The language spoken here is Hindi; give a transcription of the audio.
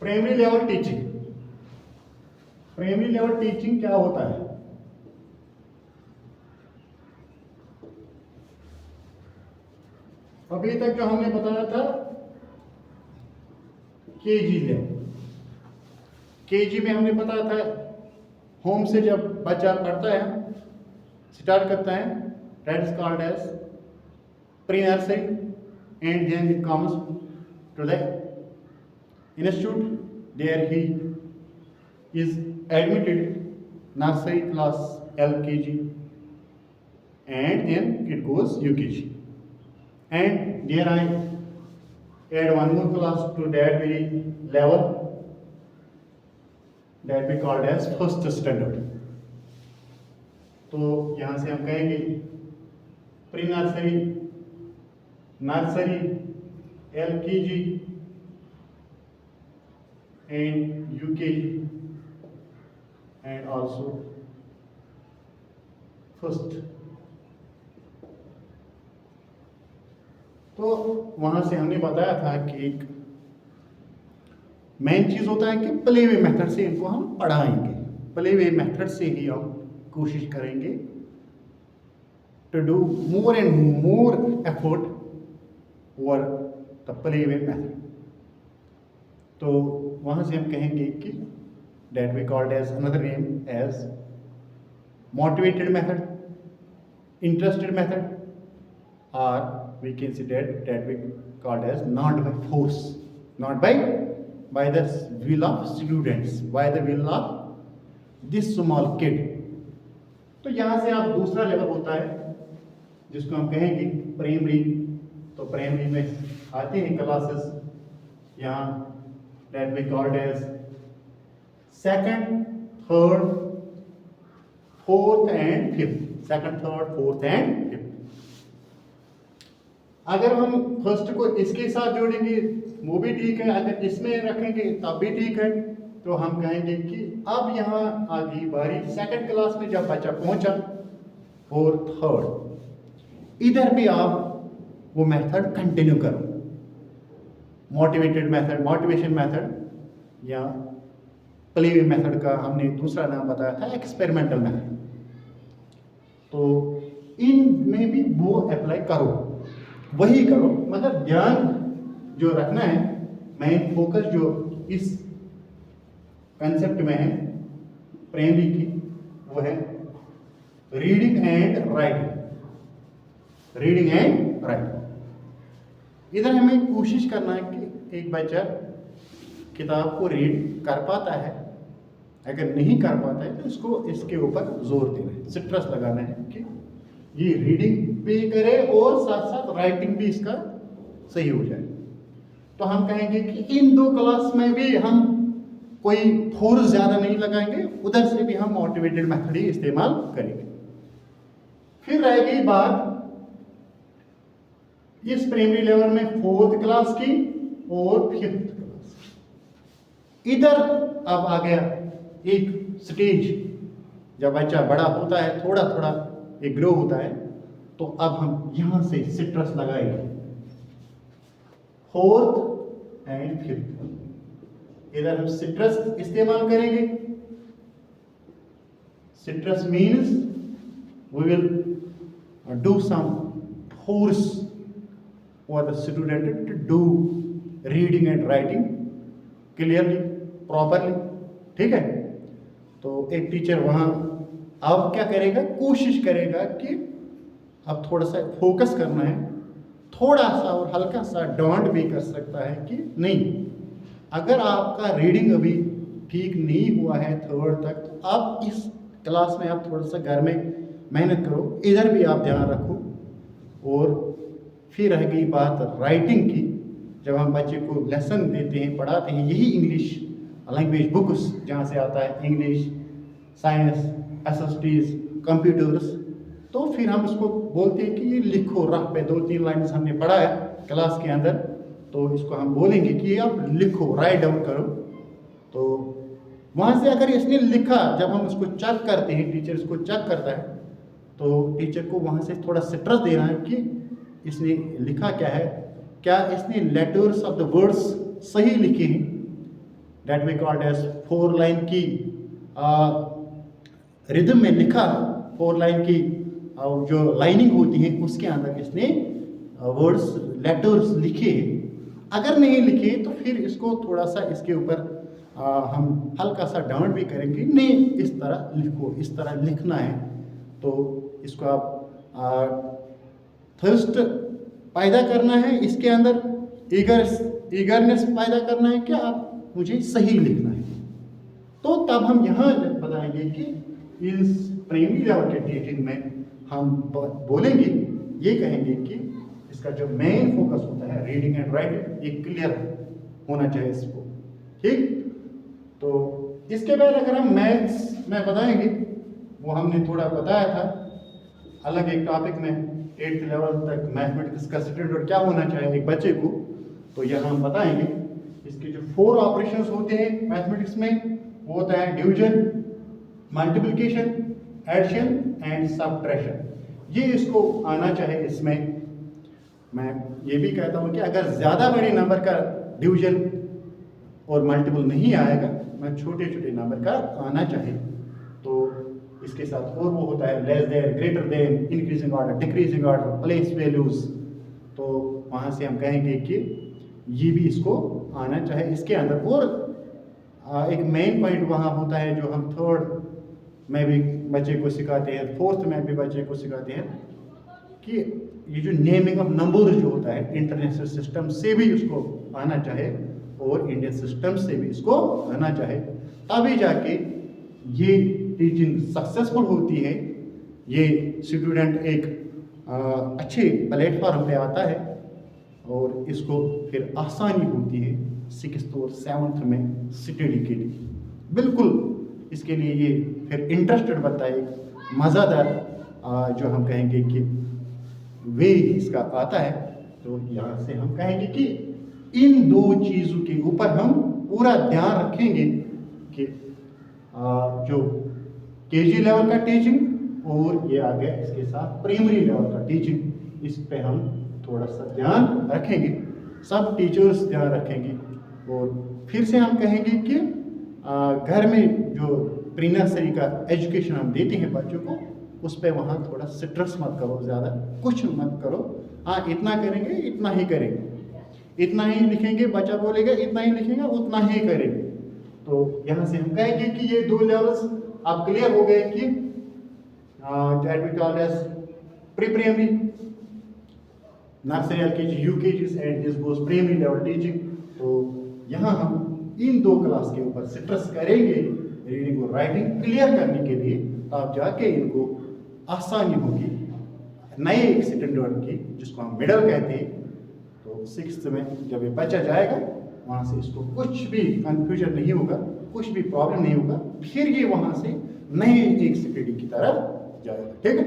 Primary level teaching. Primary level teaching क्या होता है? अभी तक जो हमने बताया था केजी लेवल। केजी में हमने बताया था होम से जब बच्चा पढ़ता है, स्टार्ट करता है, that is called as pre nursery, and then it comes to the institute. There he is admitted nursery class LKG, and then it goes UKG, and there I add one more class to that very level, that we called as first standard. तो यहाँ से हम कहेंगे pre nursery, nursery, LKG and UKG, and also first. तो वहां से हमने बताया था कि एक मेन चीज होता है कि प्ले वे मेथड से इनको हम पढ़ाएंगे। प्ले वे मेथड से ही हम कोशिश करेंगे to do more and more effort over the play way method. तो वहां से हम कहेंगे कि that we called as another name as motivated method, interested method, or we can say that we called as not by force, not by the will of students, by the will of this small kid. तो यहाँ से आप दूसरा लेवल होता है जिसको हम कहेंगे प्राइमरी। तो प्राइमरी में आते हैं क्लासेस यहाँ that we called as second, third, fourth and fifth. second, third, fourth and fifth. अगर हम फर्स्ट को इसके साथ जोड़ेंगे वो भी ठीक है, अगर इसमें रखेंगे तब भी ठीक है। तो हम कहेंगे कि अब यहाँ आ गई बारी सेकंड क्लास में जब बच्चा पहुंचा, फोर्थ, थर्ड, इधर भी आप वो मेथड कंटिन्यू करो। मोटिवेटेड मेथड, मोटिवेशन मेथड, या प्ले मेथड का हमने दूसरा नाम बताया था एक्सपेरिमेंटल मेथड। तो इनमें भी वो अप्लाई करो, वही करो, मतलब ध्यान जो रखना है, मेन फोकस जो इस कंसेप्ट में है प्राइमरी की, वो है reading and writing. Reading and writing. इधर हमें कोशिश करना है कि एक बच्चा किताब को रीड कर पाता है, अगर नहीं कर पाता है तो उसको इसके ऊपर जोर देना है, स्ट्रेस लगाना है कि ये रीडिंग भी करे और साथ साथ राइटिंग भी इसका सही हो जाए। तो हम कहेंगे कि इन दो क्लास में भी हम कोई फोर्स ज़्यादा नहीं लगाएंगे, उधर से भी हम मोटिवेटेड मेथड ही इस्तेमाल करेंगे। फिर रह गई बात इस प्राइमरी लेवल में फोर्थ क्लास की और फिफ्थ क्लास की। इधर अब आ गया एक स्टेज, जब बच्चा बड़ा होता है, थोड़ा थोड़ा एक ग्रो होता है, तो अब हम यहां से स्ट्रेस लगाएंगे फोर्थ एंड फिफ्थ। इधर हम स्ट्रेस इस्तेमाल करेंगे। Stress means we will do some force for the student to do reading and writing clearly, properly, ठीक है। तो एक टीचर वहाँ अब क्या करेगा, कोशिश करेगा कि अब थोड़ा सा फोकस करना है, थोड़ा सा और हल्का सा डांट भी कर सकता है कि नहीं, अगर आपका रीडिंग अभी ठीक नहीं हुआ है थर्ड तक, तो आप इस क्लास में आप थोड़ा सा घर में मेहनत करो, इधर भी आप ध्यान रखो। और फिर रह गई बात राइटिंग की। जब हम बच्चे को लेसन देते हैं, पढ़ाते हैं, यही इंग्लिश लैंग्वेज बुक्स जहाँ से आता है, इंग्लिश, साइंस, एसएसटीज, कंप्यूटर्स, तो फिर हम उसको बोलते हैं कि ये लिखो, रफ पे 2-3 लाइन हमने पढ़ा है क्लास के अंदर, तो इसको हम बोलेंगे कि आप लिखो, राइट डाउन करो। तो वहाँ से अगर इसने लिखा, जब हम उसको चेक करते हैं, टीचर इसको चेक करता है, तो टीचर को वहाँ से थोड़ा स्ट्रेस देना है कि इसने लिखा क्या है, क्या इसने लेटर्स ऑफ द वर्ड्स सही लिखे हैं, that we called as 4 line की रिदम में लिखा, 4 लाइन की जो लाइनिंग होती है उसके अंदर इसने वर्ड्स लेटर्स लिखे हैं। अगर नहीं लिखे तो फिर इसको थोड़ा सा इसके ऊपर हम हल्का सा डाउन भी करेंगे, नहीं इस तरह लिखो, इस तरह लिखना है। तो इसको आप थर्स्ट पैदा करना है इसके अंदर, ईगरनेस पैदा करना है कि आप मुझे सही लिखना है। तो तब हम यहाँ बताएंगे कि इस प्राइमरी लेवल के टीचिंग में हम बोलेंगे, ये कहेंगे कि इसका जो मेन फोकस होता है रीडिंग एंड राइटिंग, ये क्लियर होना चाहिए इसको, ठीक। तो इसके बाद अगर हम मैथ्स में बताएंगे, वो हमने थोड़ा बताया था अलग एक टॉपिक में, 8th लेवल तक मैथमेटिक्स का स्टैंडर्ड क्या होना चाहिए एक बच्चे को। तो यहाँ हम बताएंगे इसके जो 4 ऑपरेशंस होते हैं मैथमेटिक्स में, वो होता है division, multiplication, addition and subtraction. ये इसको आना चाहिए। इसमें मैं ये भी कहता हूँ कि अगर ज़्यादा बड़े नंबर का डिवीजन और मल्टीपल नहीं आएगा, मैं छोटे छोटे नंबर का आना चाहिए। तो इसके साथ और वो होता है less than, greater than, increasing order, decreasing order, place values. तो वहाँ से हम कहेंगे कि ये भी इसको आना चाहिए इसके अंदर। और एक मेन पॉइंट वहाँ होता है जो हम 3rd में भी बच्चे को सिखाते हैं, 4th में भी बच्चे को सिखाते हैं, कि ये जो नेमिंग ऑफ नंबर जो होता है इंटरनेशनल सिस्टम से भी उसको आना चाहे और इंडियन सिस्टम से भी इसको आना चाहे, तभी जाके ये टीचिंग सक्सेसफुल होती है। ये स्टूडेंट एक अच्छे प्लेटफॉर्म पे आता है और इसको फिर आसानी होती है 6th और 7th में स्टडी के लिए। बिल्कुल इसके लिए ये फिर इंटरेस्टेड बनता है, एक मज़ेदार जो हम कहेंगे कि वे इसका आता है। तो यहाँ से हम कहेंगे कि इन 2 चीज़ों के ऊपर हम पूरा ध्यान रखेंगे कि जो केजी लेवल का टीचिंग और ये आ गया इसके साथ प्राइमरी लेवल का टीचिंग, इस पे हम थोड़ा सा ध्यान रखेंगे, सब टीचर्स ध्यान रखेंगे। और फिर से हम कहेंगे कि घर में जो प्री नर्सरी का एजुकेशन हम देते हैं बच्चों को, उस पर वहाँ थोड़ा स्ट्रेस मत करो, ज़्यादा कुछ मत करो। हाँ, इतना करेंगे, इतना ही करेंगे, इतना ही लिखेंगे, बच्चा बोलेगा इतना ही लिखेगा, उतना ही करेंगे। तो यहाँ से हम कहेंगे कि ये 2 लेवल्स आप क्लियर हो गए कि that we call as pre primary, nursery, LKG, UKG and this goes primary level teaching. तो यहाँ हम इन 2 क्लास के ऊपर स्ट्रेस करेंगे रीडिंग और राइटिंग क्लियर करने के लिए, तब जाके इनको आसानी होगी नए एक स्टैंडर्ड की, जिसको हम मिडल कहते हैं। तो 6th में जब ये बच्चा जाएगा, वहाँ से इसको कुछ भी कंफ्यूजन नहीं होगा, कुछ भी प्रॉब्लम नहीं होगा, फिर ये वहाँ से नए एक स्टडी की तरफ जाएगा, ठीक है।